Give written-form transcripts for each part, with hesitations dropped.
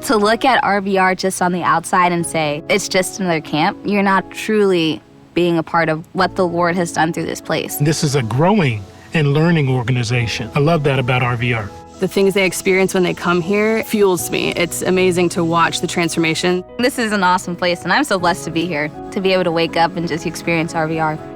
To look at RVR just on the outside and say, it's just another camp, you're not truly being a part of what the Lord has done through this place. This is a growing and learning organization. I love that about RVR. The things they experience when they come here fuels me. It's amazing to watch the transformation. This is an awesome place, and I'm so blessed to be here, to be able to wake up and just experience RVR.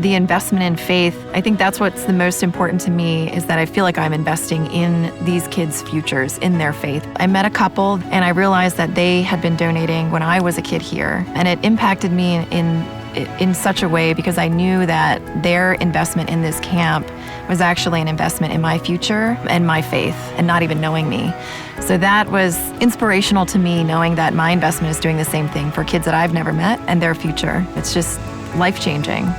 The investment in faith, I think that's what's the most important to me, is that I feel like I'm investing in these kids' futures, in their faith. I met a couple and I realized that they had been donating when I was a kid here, and it impacted me in such a way because I knew that their investment in this camp was actually an investment in my future and my faith, and not even knowing me. So that was inspirational to me, knowing that my investment is doing the same thing for kids that I've never met and their future. It's just life-changing.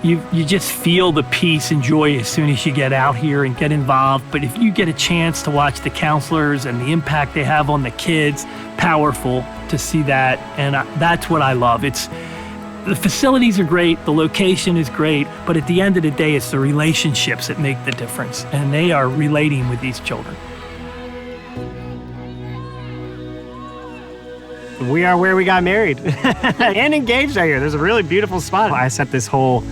You just feel the peace and joy as soon as you get out here and get involved. But if you get a chance to watch the counselors and the impact they have on the kids, powerful to see that. And that's what I love. The facilities are great, the location is great, but at the end of the day, it's the relationships that make the difference. And they are relating with these children. We are where we got married and engaged out here. There's a really beautiful spot. I set this whole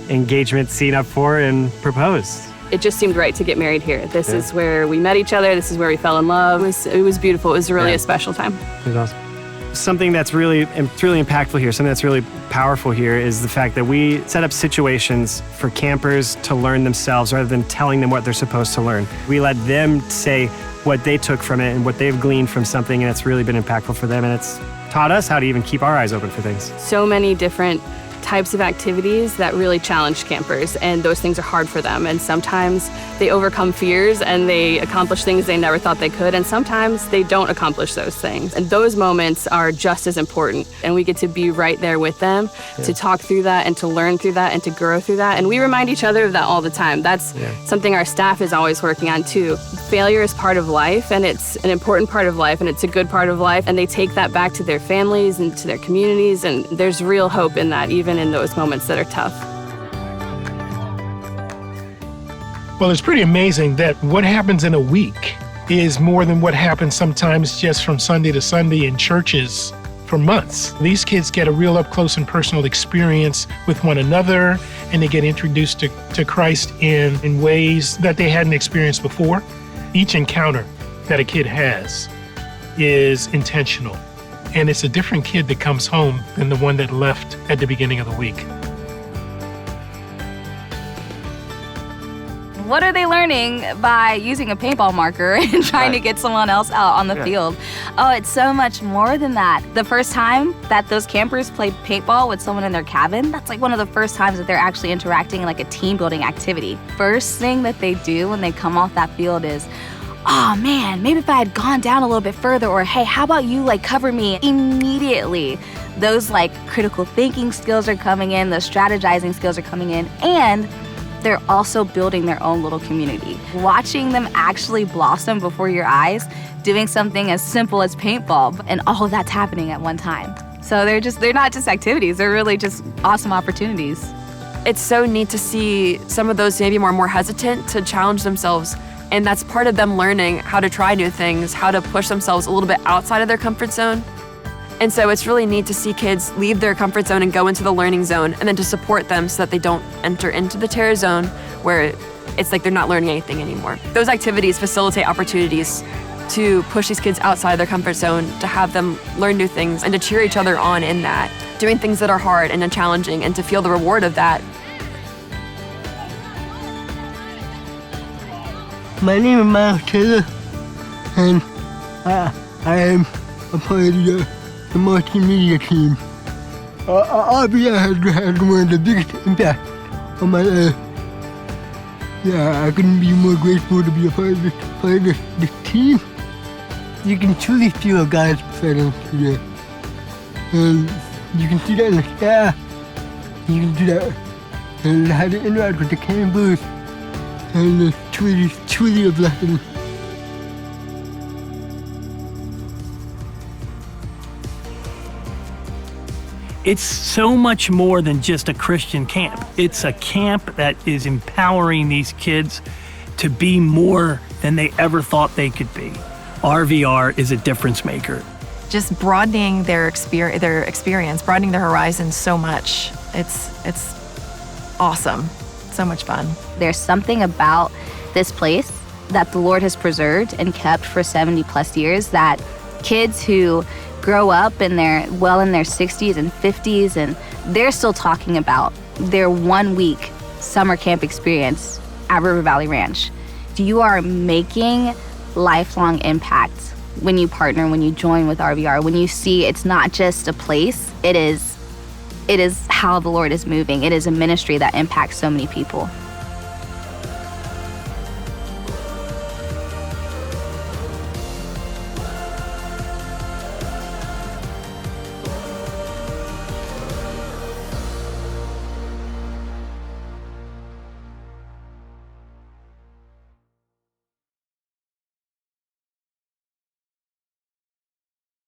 engagement scene up for and proposed. It just seemed right to get married here. This is where we met each other. This is where we fell in love. It was beautiful. It was really a special time. It was awesome. Something that's really impactful here, something that's really powerful here, is the fact that we set up situations for campers to learn themselves rather than telling them what they're supposed to learn. We let them say what they took from it and what they've gleaned from something, and it's really been impactful for them, and it's taught us how to even keep our eyes open for things. So many different types of activities that really challenge campers, and those things are hard for them. And sometimes they overcome fears and they accomplish things they never thought they could, and sometimes they don't accomplish those things. And those moments are just as important, and we get to be right there with them to talk through that and to learn through that and to grow through that. And we remind each other of that all the time. That's something our staff is always working on too. Failure is part of life, and it's an important part of life, and it's a good part of life, and they take that back to their families and to their communities, and there's real hope in that, even in those moments that are tough. Well, it's pretty amazing that what happens in a week is more than what happens sometimes just from Sunday to Sunday in churches for months. These kids get a real up close and personal experience with one another, and they get introduced to Christ in ways that they hadn't experienced before. Each encounter that a kid has is intentional. And it's a different kid that comes home than the one that left at the beginning of the week. What are they learning by using a paintball marker and trying to get someone else out on the field? Oh, it's so much more than that. The first time that those campers played paintball with someone in their cabin, that's like one of the first times that they're actually interacting in like a team building activity. First thing that they do when they come off that field is, oh man, maybe if I had gone down a little bit further, or hey, how about you like cover me? Immediately, those like critical thinking skills are coming in, those strategizing skills are coming in, and they're also building their own little community. Watching them actually blossom before your eyes, doing something as simple as paintball, and all of that's happening at one time. So they're not just activities, they're really just awesome opportunities. It's so neat to see some of those maybe more hesitant to challenge themselves. And that's part of them learning how to try new things, how to push themselves a little bit outside of their comfort zone. And so it's really neat to see kids leave their comfort zone and go into the learning zone, and then to support them so that they don't enter into the terror zone where it's like they're not learning anything anymore. Those activities facilitate opportunities to push these kids outside their comfort zone, to have them learn new things and to cheer each other on in that, doing things that are hard and challenging, and to feel the reward of that. My name is Miles Taylor, and I am a part of the multimedia team. RVR has one of the biggest impacts on my life. Yeah, I couldn't be more grateful to be a part of this team. You can truly feel God's presence here. And you can see that in the staff. You can do that and how to interact with the campers. And it's truly a blessing. It's so much more than just a Christian camp. It's a camp that is empowering these kids to be more than they ever thought they could be. RVR is a difference maker. Just broadening their experience, broadening their horizons so much. It's awesome. So much fun. There's something about this place that the Lord has preserved and kept for 70 plus years that kids who grow up in their 60s and 50s, and they're still talking about their 1 week summer camp experience at River Valley Ranch. You are making lifelong impact when you partner, when you join with RVR, when you see it's not just a place, it is how the Lord is moving. It is a ministry that impacts so many people.